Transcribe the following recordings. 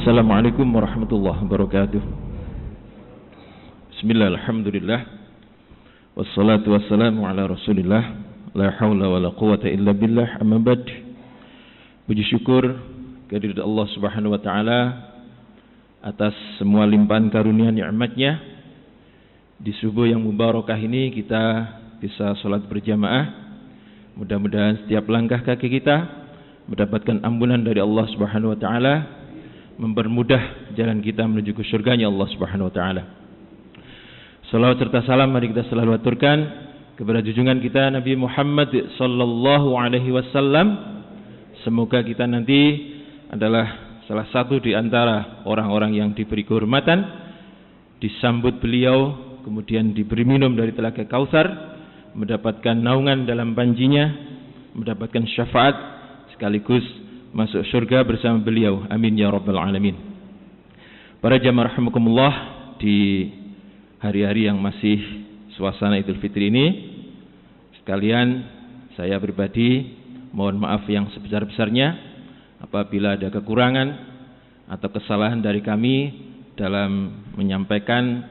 Assalamualaikum warahmatullahi wabarakatuh. Bismillah, alhamdulillah, wassalatu wassalamu ala rasulillah, la hawla wa la quwata illa billah, amma ba'd. Puji syukur kehadirat Allah subhanahu wa ta'ala atas semua limpahan karunia nikmatnya. Di subuh yang mubarakah ini kita bisa sholat berjamaah. Mudah-mudahan setiap langkah kaki kita mendapatkan ampunan dari Allah subhanahu wa ta'ala, mempermudah jalan kita menuju ke surganya Allah subhanahu wa ta'ala. Salawat serta salam mari kita selalu aturkan kepada junjungan kita Nabi Muhammad sallallahu alaihi wasallam. Semoga kita nanti adalah salah satu di antara orang-orang yang diberi kehormatan, disambut beliau, kemudian diberi minum dari telaga Kautsar, mendapatkan naungan dalam panjinya, mendapatkan syafaat, sekaligus masuk surga bersama beliau. Amin ya rabbal alamin. Para jamaah rahimakumullah, di hari-hari yang masih suasana Idul Fitri ini, sekalian saya pribadi mohon maaf yang sebesar-besarnya apabila ada kekurangan atau kesalahan dari kami dalam menyampaikan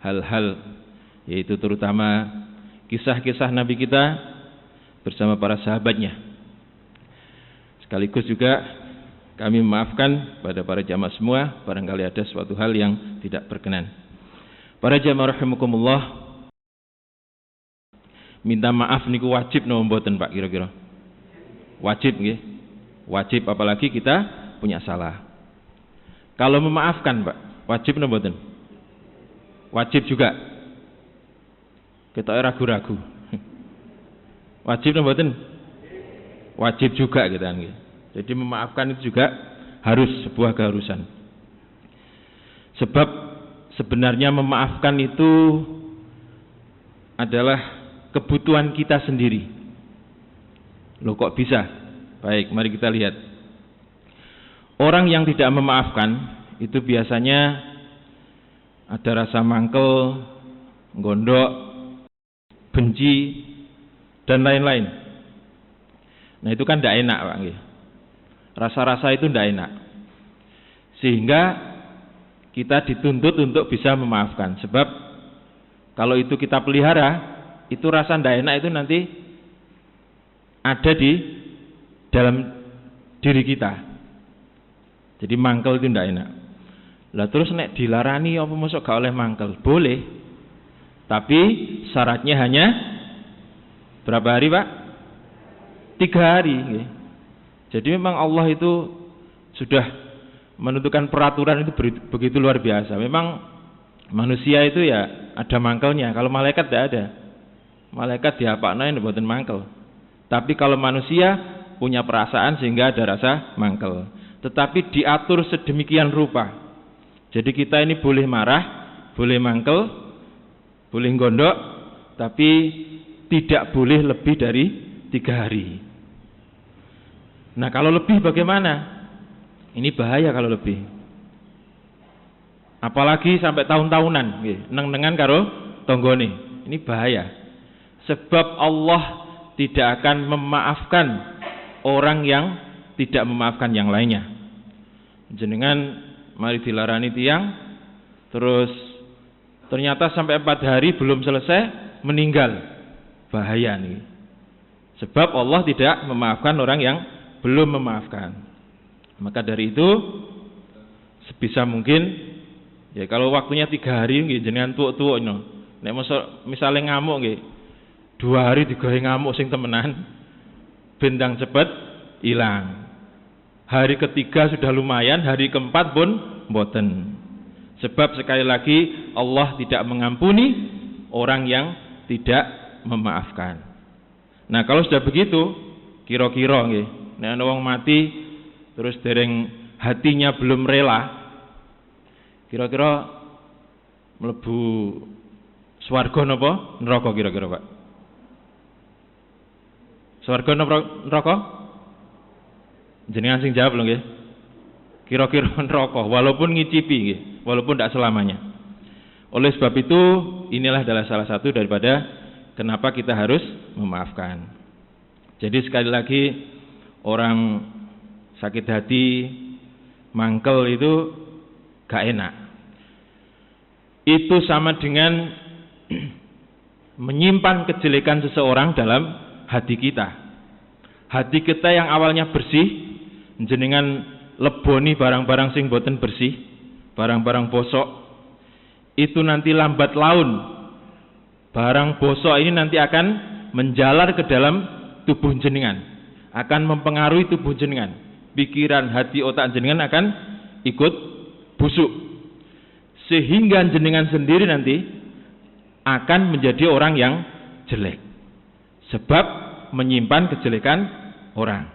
hal-hal, yaitu terutama kisah-kisah Nabi kita bersama para sahabatnya. Sekaligus juga kami memaafkan pada para jamaah semua barangkali ada suatu hal yang tidak berkenan. Para jamaah rahimakumullah, minta maaf niku wajib napa mboten Pak kira-kira? Wajib nggih. Wajib, apalagi kita punya salah. Kalau memaafkan Pak, wajib napa mboten? Wajib juga. Kita ragu-ragu. Wajib napa mboten? Wajib juga gitu kan. Jadi memaafkan itu juga harus sebuah keharusan. Sebab sebenarnya memaafkan itu adalah kebutuhan kita sendiri. Loh kok bisa? Baik, mari kita lihat. Orang yang tidak memaafkan itu biasanya ada rasa mangkel, gondok, benci, dan lain-lain. Nah itu kan tidak enak Pak. Rasa-rasa itu tidak enak. Sehingga kita dituntut untuk bisa memaafkan. Sebab kalau itu kita pelihara, itu rasa tidak enak itu nanti ada di dalam diri kita. Jadi mangkel itu tidak enak. Lah terus nek dilarani apa masuk gak oleh mangkel? Boleh. Tapi syaratnya hanya berapa hari Pak? 3 hari. Jadi memang Allah itu sudah menentukan peraturan itu begitu luar biasa. Memang manusia itu ya ada mangkelnya. Kalau malaikat tidak ada. Malaikat diapakna mboten mangkel. Tapi kalau manusia punya perasaan sehingga ada rasa mangkel. Tetapi diatur sedemikian rupa. Jadi kita ini boleh marah, boleh mangkel, boleh gondok, tapi tidak boleh lebih dari 3 hari. Nah kalau lebih bagaimana? Ini bahaya kalau lebih. Apalagi sampai tahun-tahunan, neng-nengan karo tonggone. Ini bahaya. Sebab Allah tidak akan memaafkan orang yang tidak memaafkan yang lainnya. Jenengan mari dilarani tiang, terus ternyata sampai 4 hari belum selesai, meninggal. Bahaya nih. Sebab Allah tidak memaafkan orang yang belum memaafkan. Maka dari itu sebisa mungkin ya kalau waktunya 3 hari nggih jenengan tuwuk-tuwuk no. Nek misale ngamuk nggih 2 hari digawe ngamuk sing temenan bendang cepet hilang. Hari ketiga sudah lumayan, hari keempat pun mboten. Sebab sekali lagi Allah tidak mengampuni orang yang tidak memaafkan. Nah, kalau sudah begitu kira-kira nggih nek ana wong mati terus dereng hatinya belum rela, kira-kira mlebu swarga napa neraka kira-kira Pak? Swarga napa neraka? Jenengan sing jawab lho nggih. Kira-kira neraka walaupun ngicipi nggih, walaupun tidak selamanya. Oleh sebab itu inilah adalah salah satu daripada kenapa kita harus memaafkan. Jadi sekali lagi orang sakit hati Mangkel itu gak enak. Itu sama dengan menyimpan kejelekan seseorang dalam hati kita. Hati kita yang awalnya bersih, jenengan leboni barang-barang sing boten bersih, barang-barang bosok, itu nanti lambat laun barang bosok ini nanti akan menjalar ke dalam tubuh jenengan, akan mempengaruhi tubuh jenengan. Pikiran, hati, otak jenengan akan ikut busuk, sehingga jenengan sendiri nanti akan menjadi orang yang jelek, sebab menyimpan kejelekan orang.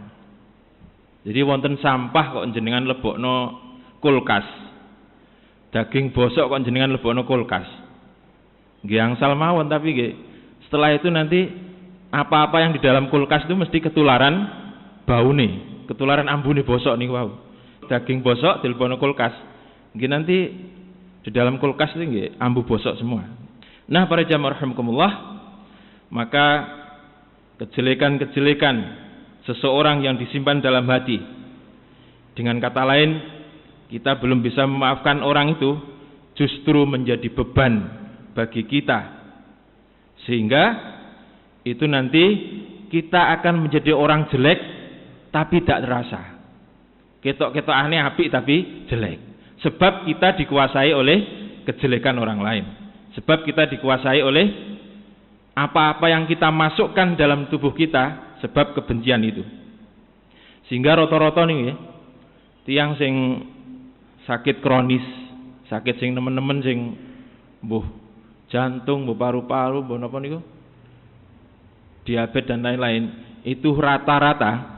Jadi wonten sampah kok jenengan lebokno kulkas, daging bosok kok jenengan lebokno kulkas, nggih angsal mawon, tapi nggih setelah itu nanti apa-apa yang di dalam kulkas itu mesti ketularan baune, ketularan ambune bosok niku wau. Daging bosok dilebokno kulkas, nggih nanti di dalam kulkas itu nggih ambu bosok semua. Nah, para jamaah rahimakumullah, maka kejelekan-kejelekan seseorang yang disimpan dalam hati, dengan kata lain, kita belum bisa memaafkan orang itu, justru menjadi beban bagi kita, sehingga itu nanti kita akan menjadi orang jelek tapi tidak terasa. Ketok-ketok aneh apik tapi jelek, sebab kita dikuasai oleh kejelekan orang lain, sebab kita dikuasai oleh apa-apa yang kita masukkan dalam tubuh kita, sebab kebencian itu. Sehingga rata-rata nih, tiang sing sakit kronis, sakit sing nemen-nemen sing mbuh jantung, mbuh paru-paru, mbuh napa niku, diabetes dan lain-lain, itu rata-rata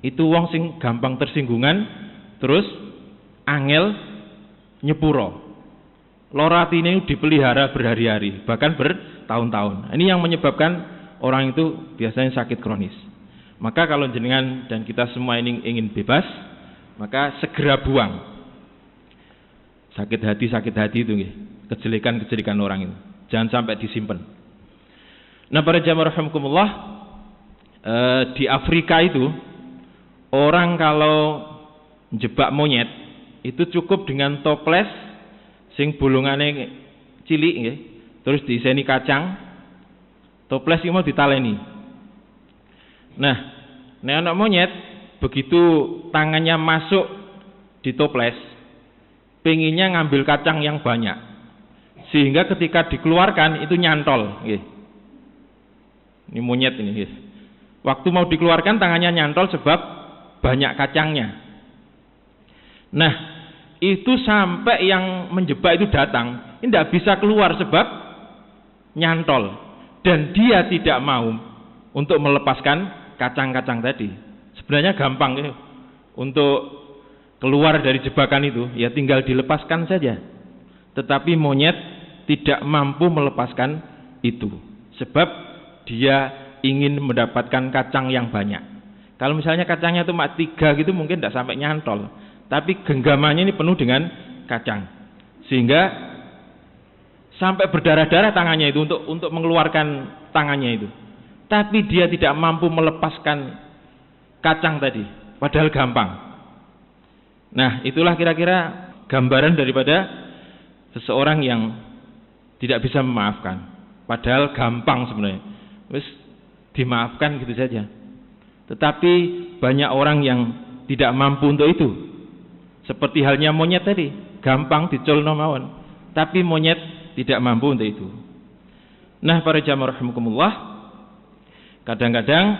itu wong sing gampang tersinggungan, terus angel nyepuro. Loratine dipelihara berhari-hari, bahkan bertahun-tahun. Ini yang menyebabkan orang itu biasanya sakit kronis. Maka kalau jenengan dan kita semua ini ingin bebas, maka segera buang sakit hati itu, kejelekan-kejelekan orang itu. Jangan sampai disimpan. Nah, para jamaah rahimakumullah, di Afrika itu orang kalau jebak monyet itu cukup dengan toples sing bolongane cilik nggih, terus diiseni kacang, toples iki mau ditaleni. Nah, nek ana monyet begitu tangannya masuk di toples, pengennya ngambil kacang yang banyak, sehingga ketika dikeluarkan itu nyantol nggih. Ini monyet ini nggih. Waktu mau dikeluarkan tangannya nyantol sebab banyak kacangnya. Nah, itu sampai yang menjebak itu datang, ini tidak bisa keluar sebab nyantol, dan dia tidak mau untuk melepaskan kacang-kacang tadi. Sebenarnya gampang ya, untuk keluar dari jebakan itu, ya tinggal dilepaskan saja. Tetapi monyet tidak mampu melepaskan itu, sebab dia ingin mendapatkan kacang yang banyak. Kalau misalnya kacangnya itu cuma 3 gitu, mungkin tidak sampai nyantol. Tapi genggamannya ini penuh dengan kacang, sehingga sampai berdarah-darah tangannya itu untuk mengeluarkan tangannya itu. Tapi dia tidak mampu melepaskan kacang tadi, padahal gampang. Nah, itulah kira-kira gambaran daripada seseorang yang tidak bisa memaafkan, padahal gampang sebenarnya. Wis dimaafkan gitu saja. Tetapi banyak orang yang tidak mampu untuk itu. Seperti halnya monyet tadi, gampang diculno mawon, tapi monyet tidak mampu untuk itu. Nah, para jamaah rahimakumullah, kadang-kadang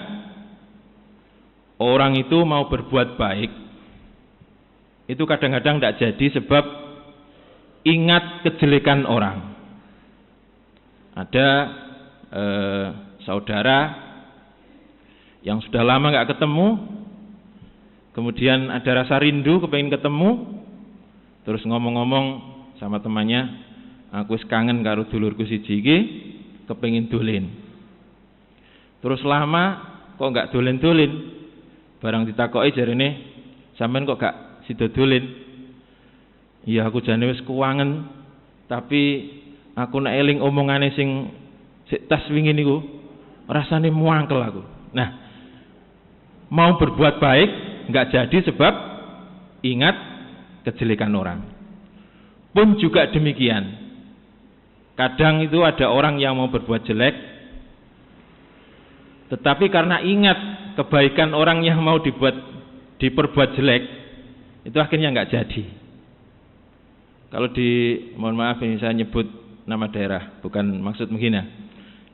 orang itu mau berbuat baik, itu kadang-kadang tidak jadi sebab ingat kejelekan orang. Ada saudara yang sudah lama nggak ketemu, kemudian ada rasa rindu, kepengen ketemu, terus ngomong-ngomong sama temannya, aku kangen karo dulurku siji iki, kepengen dolen. Terus lama kok nggak dolen-dolen, barang ditakoki jarene, sampean kok gak sida dolen? Iya, aku jane wis kuwangen, tapi aku nek eling omongane sing tas wingi niku rasane muangkel aku. Nah, mau berbuat baik nggak jadi sebab ingat kejelekan orang. Pun juga demikian. Kadang itu ada orang yang mau berbuat jelek, tetapi karena ingat kebaikan orang yang mau diperbuat jelek, itu akhirnya nggak jadi. Kalau mohon maaf ini saya nyebut nama daerah, bukan maksud menghina.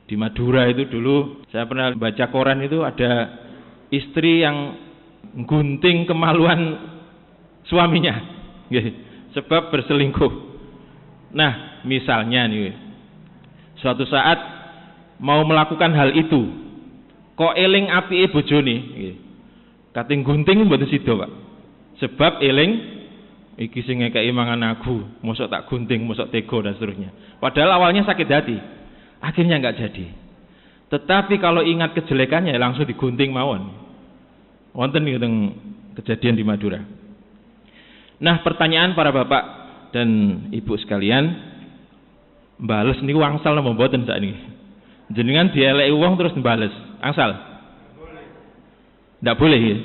Di Madura itu dulu saya pernah baca koran, itu ada istri yang gunting kemaluan suaminya, sebab berselingkuh. Nah, misalnya nih, suatu saat mau melakukan hal itu, kok eling apike bojone, kating gunting mboten sida, Pak. Sebab eling iki sing ngekeki mangan aku, mosok tak gunting, mosok tega dan seterusnya. Padahal awalnya sakit hati, akhirnya nggak jadi. Tetapi kalau ingat kejelekannya langsung digunting mawon. Wonten teng kejadian di Madura. Nah, pertanyaan para bapak dan ibu sekalian, bales niku angsal napa mboten sakniki? Jenengan dieleki wong terus bales, angsal? Ndak boleh ya?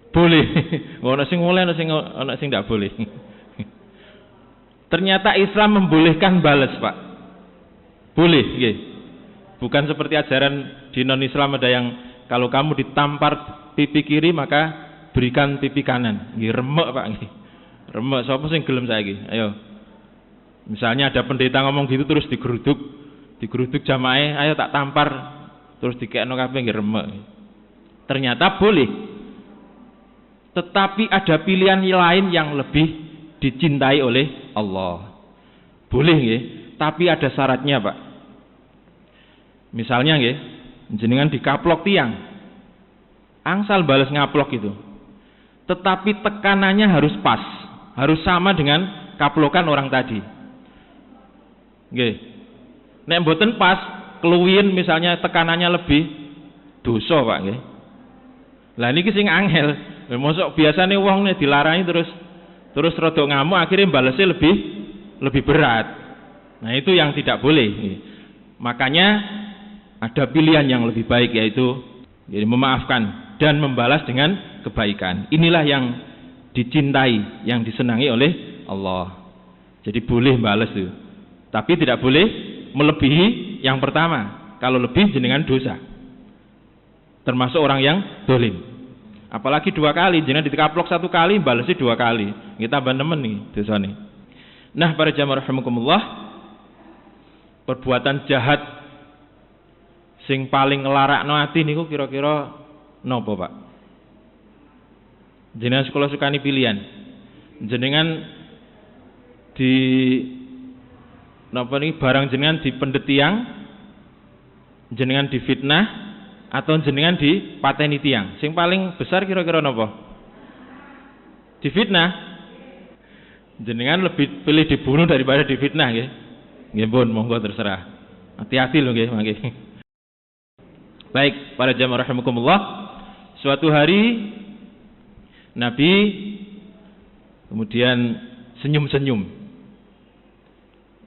Boleh. Ono sing oleh, ono sing ndak boleh. Ternyata Islam membolehkan balas, Pak. Boleh, nggih. Bukan seperti ajaran di non-Islam ada yang kalau kamu ditampar pipi kiri maka berikan pipi kanan. Nggih, remek, Pak, nggih. Remek, sapa sing gelem saiki? Ayo. Misalnya ada pendeta ngomong gitu terus digeruduk jamaah, ayo tak tampar, terus dikekno kabeh, nggih, remek. Ternyata boleh. Tetapi ada pilihan lain yang lebih dicintai oleh Allah. Boleh nggih, tapi ada syaratnya, Pak. Misalnya nggih, jenengan dikaplok tiang. Angsal balas ngaplok itu. Tetapi tekanannya harus pas, harus sama dengan kaplokan orang tadi. Nggih. Nek mboten pas, keluwin misalnya tekanannya lebih, dosa, Pak, nggih. Lah niki sing angel. Mosok biasane wong nek dilarangi terus rada ngamuk, akhirnya balesnya lebih berat. Nah, itu yang tidak boleh. Makanya ada pilihan yang lebih baik, yaitu memaafkan dan membalas dengan kebaikan. Inilah yang dicintai, yang disenangi oleh Allah. Jadi boleh balas itu. Tapi tidak boleh melebihi yang pertama. Kalau lebih jenengan dosa. Termasuk orang yang dolim. Apalagi 2 kali, jangan dikaplok 1 kali, balasnya 2 kali. Kita tambah nemen nih dosane. Nah, para jamaah rahimakumullah, perbuatan jahat sing paling nglarakno ati niku kira-kira napa, Pak? Jenengan sekolah sukani pilihan. Jenengan di napa niki barang jenengan dipendet tiang, jenengan difitnah, atau jenengan dipateni tiang. Sing paling besar kira-kira napa? Difitnah. Jenengan lebih pilih dibunuh daripada difitnah nggih. Nggih pun, monggo terserah. Hati-hati lho nggih, mangke. Baik, para jamaah rahimakumullah. Suatu hari Nabi kemudian senyum-senyum.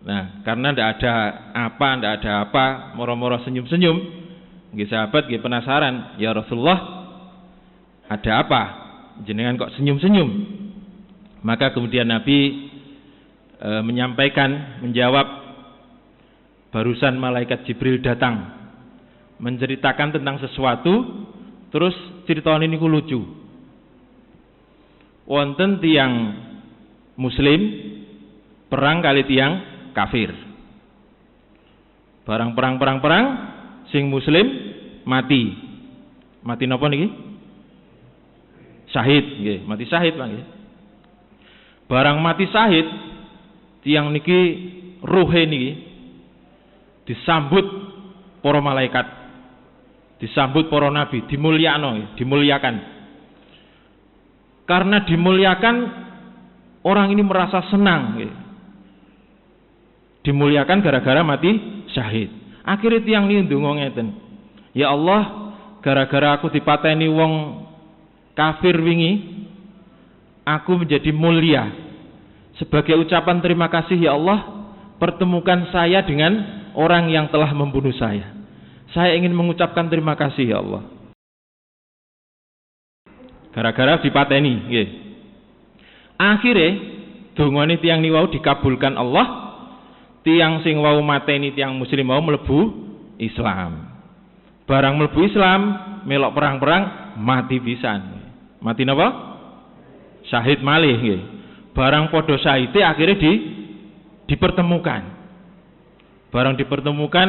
Nah, karena ndak ada apa, moro-moro senyum-senyum. Nggih sahabat nggih penasaran, ya Rasulullah, ada apa? Jenengan kok senyum-senyum? Maka kemudian Nabi menjawab, barusan malaikat Jibril datang menceritakan tentang sesuatu, terus ceritanya ini lucu. Wonten tiang Muslim perang kali tiang kafir. Barang perang sing Muslim mati napa niki? Syahid nggih, mati syahid, Pak nggih. Barang mati syahid, tiyang niki ruhe niki disambut para malaikat, disambut para nabi, dimuliakan. Karena dimuliakan, orang ini merasa senang nggih. Dimuliakan gara-gara mati syahid. Akhirnya tiang ini ndonga ngeten, ya Allah, gara-gara aku dipateni wong kafir wingi, aku menjadi mulia. Sebagai ucapan terima kasih ya Allah, pertemukan saya dengan orang yang telah membunuh saya. Saya ingin mengucapkan terima kasih ya Allah. Gara-gara dipateni, nggih. Akhire dongane tiyang niku dikabulkan Allah. Tiyang sing wau mateni tiyang muslim wau mlebu Islam. Barang mlebu Islam, melok perang-perang mati pisan. Mati napa? Syahid malih nggih. Barang padha syahide akhirnya dipertemukan. Barang dipertemukan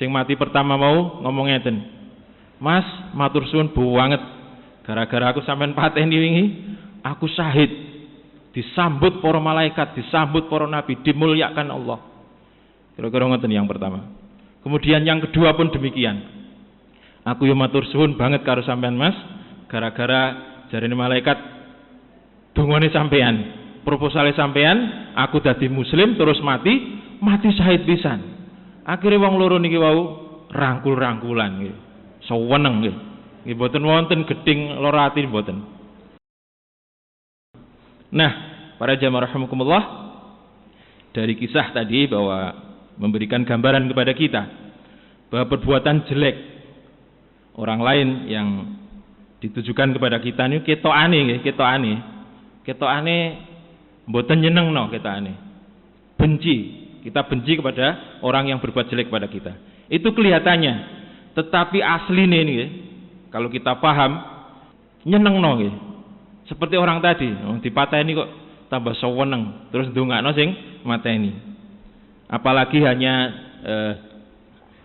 sing mati pertama mau ngomong ngeten. Mas, matur suwun banget. Gara-gara aku sampean pateni wingi, aku syahid. Disambut para malaikat, disambut para nabi, dimuliakan Allah. Kira-kira ngoten yang pertama. Kemudian yang kedua pun demikian. Aku yo matur suwun banget karo sampean Mas, gara-gara jarene malaikat dongane sampean, proposale sampean, aku dadi muslim terus mati syahid pisan. Akhire wong loro niki wau rangkul-rangkulan nggih. Seweneng nggih. Nggih mboten wonten geding lara ati mboten. Nah, para jamaah rahimakumullah, dari kisah tadi bahwa memberikan gambaran kepada kita bahwa perbuatan jelek orang lain yang ditujukan kepada kita ini ketokane nggih, ketokane mboten nyenengno ketokane. Kita benci kepada orang yang berbuat jelek kepada kita. Itu kelihatannya, tetapi asline nggih, kalau kita paham nyenengno nggih. Seperti orang tadi, dipateni kok tambah seweneng, terus ndongakno sing mateni. Apalagi hanya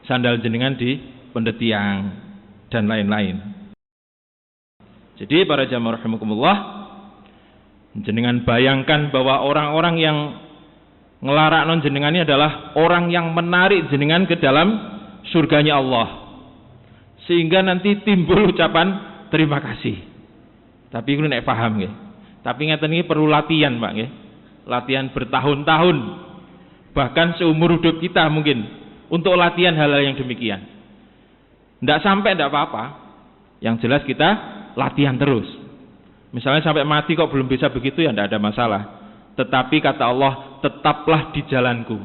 sandal jenengan di pendet tiang dan lain-lain. Jadi para jamaah rahimakumullah, jenengan bayangkan bahwa orang-orang yang ngelarakno jenengan ini adalah orang yang menarik jenengan ke dalam surganya Allah. Sehingga nanti timbul ucapan terima kasih. Tapi kuwi nek paham nggih. Tapi ngeten iki perlu latihan, Pak nggih. Latihan bertahun-tahun. Bahkan seumur hidup kita mungkin untuk latihan hal-hal yang demikian. Ndak sampai ndak apa-apa. Yang jelas kita latihan terus. Misalnya sampai mati kok belum bisa begitu ya ndak ada masalah. Tetapi kata Allah, tetaplah di jalanku.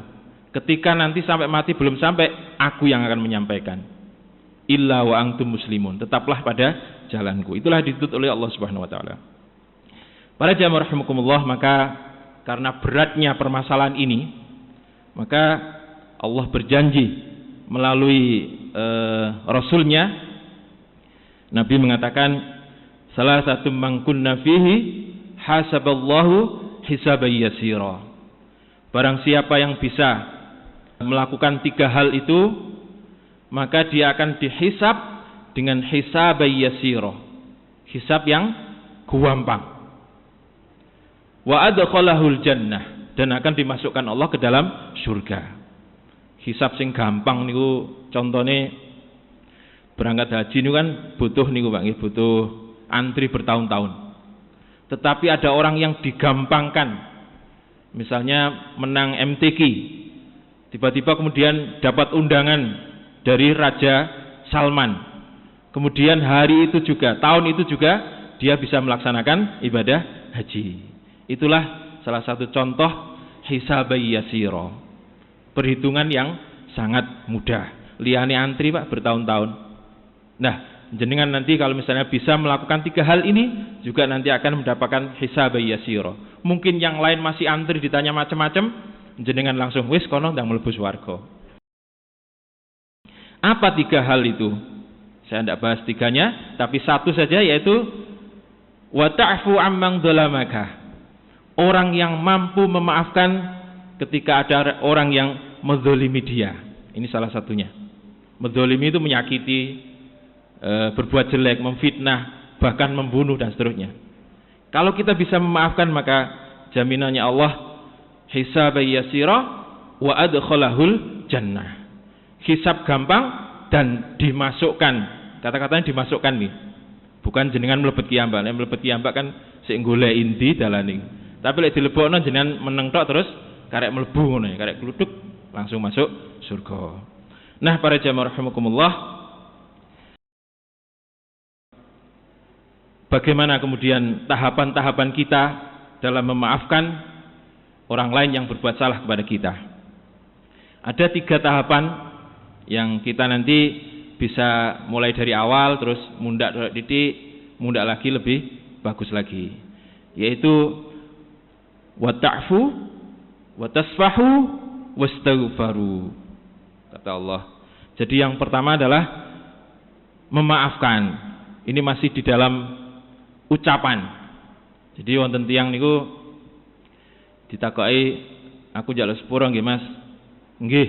Ketika nanti sampai mati belum sampai, aku yang akan menyampaikan. Illa wa antum muslimun. Tetaplah pada jalanku. Itulah dituntut oleh Allah Subhanahu wa taala. Para jamaah rahimakumullah, maka karena beratnya permasalahan ini, maka Allah berjanji melalui Rasulnya, Nabi mengatakan, salah satu man kunna fihi hasaballahu hisaban yasira. Barang siapa yang bisa melakukan 3 hal itu, maka dia akan dihisab dengan hisaban yasira, hisab yang gampang. Wa adkhalahul jannah, dan akan dimasukkan Allah ke dalam surga. Hisab sing gampang niku contone berangkat haji niku kan butuh niku Pak nggih, butuh antri bertahun-tahun. Tetapi ada orang yang digampangkan. Misalnya menang MTQ, tiba-tiba kemudian dapat undangan dari Raja Salman. Kemudian hari itu juga, tahun itu juga dia bisa melaksanakan ibadah haji. Itulah salah satu contoh hisabai yasiro, perhitungan yang sangat mudah. Liyane antri Pak bertahun-tahun. Nah, jenengan nanti kalau misalnya bisa melakukan 3 hal ini, juga nanti akan mendapatkan hisabai yasiro. Mungkin yang lain masih antri ditanya macam-macam, jenengan langsung wis kono ndang mlebu swarga. Apa 3 hal itu? Saya tidak bahas 3-nya, tapi 1 saja, yaitu wa ta'fu amman dzalamaka. Orang yang mampu memaafkan ketika ada orang yang menzalimi dia. Ini salah satunya. Menzalimi itu menyakiti, berbuat jelek, memfitnah, bahkan membunuh dan seterusnya. Kalau kita bisa memaafkan, maka jaminannya Allah hisaban yasira wa adkhalahul jannah. Hisab gampang dan dimasukkan. Kata-katanya dimasukkan nih. Bukan jenengan mlebet kiambak. Nek mlebet kiambak kan sik golek indi dalane. Tapi lek dilebokno jenengan meneng tok terus karek mlebu ngono ya, karek gluduk langsung masuk surga. Nah, para jamaah rahimakumullah, bagaimana kemudian tahapan-tahapan kita dalam memaafkan orang lain yang berbuat salah kepada kita? Ada 3 tahapan yang kita nanti bisa mulai dari awal terus mundak titik, mundak lagi lebih bagus lagi. Yaitu wa ta'fu wa tasfahu wastaghfaru. Kata Allah. Jadi yang pertama adalah memaafkan. Ini masih di dalam ucapan. Jadi wonten tiyang niku ditakoki, aku njaluk sepuro nggih Mas. Nggih.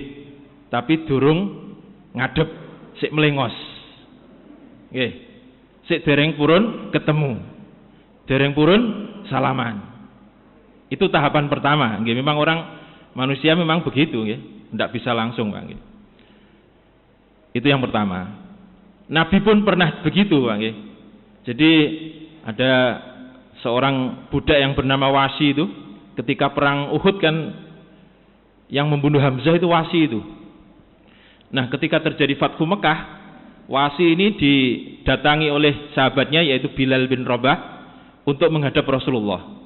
Tapi durung ngadep, sik melengos. Nggih. Sik dereng purun ketemu. Dereng purun salaman. Itu tahapan pertama. Nggih, memang orang manusia memang begitu nggih. Ndak bisa langsung, Pak nggih. Itu yang pertama. Nabi pun pernah begitu, Pak nggih. Jadi ada seorang budak yang bernama Wasi itu, ketika perang Uhud kan yang membunuh Hamzah itu Wasi itu. Nah, ketika terjadi Fathu Mekah, Wasi ini didatangi oleh sahabatnya yaitu Bilal bin Rabah untuk menghadap Rasulullah.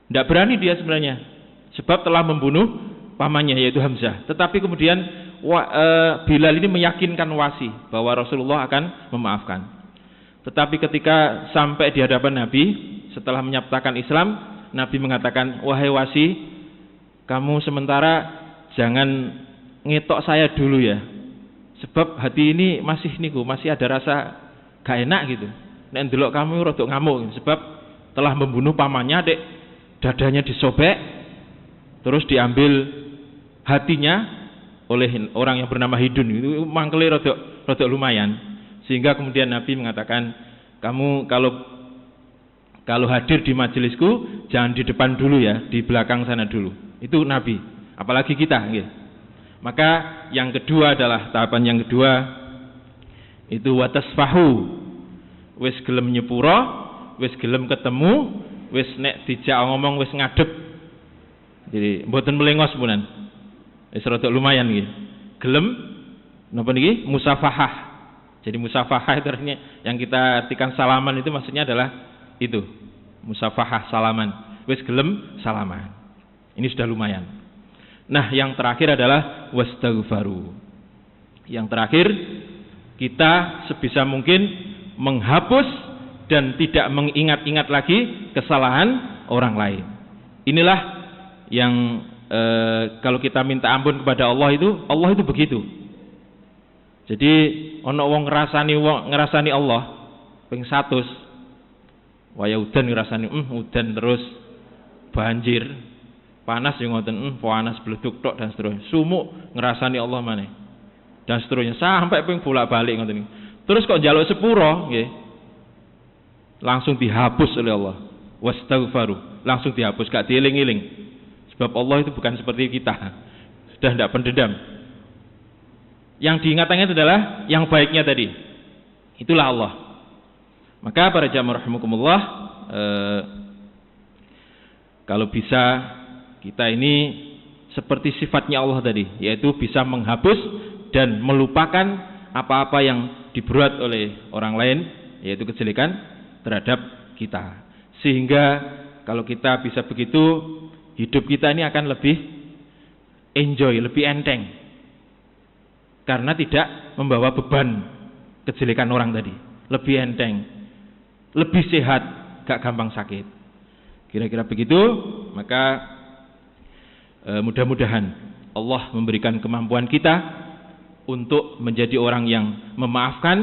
Tidak berani dia sebenarnya, sebab telah membunuh pamannya yaitu Hamzah. Tetapi kemudian Bilal ini meyakinkan Wasi bahwa Rasulullah akan memaafkan. Tetapi ketika sampai di hadapan Nabi, setelah menyatakan Islam, Nabi mengatakan, wahai Wasi, kamu sementara jangan ngetok saya dulu ya, sebab hati ini masih ada rasa gak enak gitu. Nek ndelok kamu rada ngamuk, sebab telah membunuh pamannya, dek dadanya disobek, terus diambil hatinya oleh orang yang bernama Hidun. Itu mangkele rada lumayan, sehingga kemudian Nabi mengatakan, kamu kalau hadir di majelisku jangan di depan dulu ya, di belakang sana dulu. Itu Nabi, apalagi kita gitu. Maka yang kedua adalah tahapan yang kedua itu watasfahu, wis gelem nyepuro, wis gelem ketemu, wis nek dijak ngomong wis ngadep. Jadi mboten melengos punan. Wis rada lumayan nggih. Gelem napa niki? Musafahah. Jadi musafahah itu artinya yang kita artikan salaman itu maksudnya adalah itu. Musafahah, salaman. Wis gelem salaman. Ini sudah lumayan. Nah, yang terakhir adalah wastaghfaru. Yang terakhir, kita sebisa mungkin menghapus dan tidak mengingat-ingat lagi kesalahan orang lain. Inilah yang kalau kita minta ampun kepada Allah itu begitu. Jadi ono wong ngrasani Allah ping 100. Waya udan ngrasani udan terus banjir. Panas yang ngoten, panas bleduk tok dan seterusnya. Sumuk ngerasani Allah maneh. Dan seterusnya sampai ping bolak-balik ngoten. Terus kok njaluk sepuro nggih. Langsung dihapus oleh Allah. Wastaghfaru, langsung dihapus, gak dieling-eling. Sebab Allah itu bukan seperti kita. Sudah tidak pendendam. Yang diingatannya itu adalah yang baiknya tadi. Itulah Allah. Maka para jamaah rahimakumullah, kalau bisa kita ini seperti sifatnya Allah tadi, yaitu bisa menghapus dan melupakan apa-apa yang dibuat oleh orang lain, yaitu kejelekan terhadap kita. Sehingga kalau kita bisa begitu, hidup kita ini akan lebih enjoy, lebih enteng, karena tidak membawa beban kejelekan orang tadi. Lebih enteng, lebih sehat, gak gampang sakit. Kira-kira begitu. Maka mudah-mudahan Allah memberikan kemampuan kita untuk menjadi orang yang memaafkan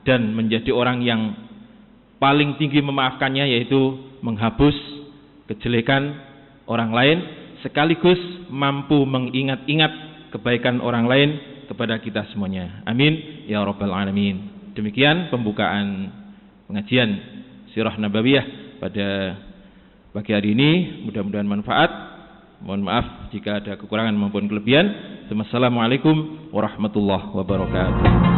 dan menjadi orang yang paling tinggi memaafkannya, yaitu menghapus kejelekan orang lain sekaligus mampu mengingat-ingat kebaikan orang lain kepada kita semuanya. Amin ya rabbal alamin. Demikian pembukaan pengajian Sirah Nabawiyah pada pagi hari ini. Mudah-mudahan manfaat. Mohon maaf jika ada kekurangan maupun kelebihan. Wassalamualaikum warahmatullahi wabarakatuh.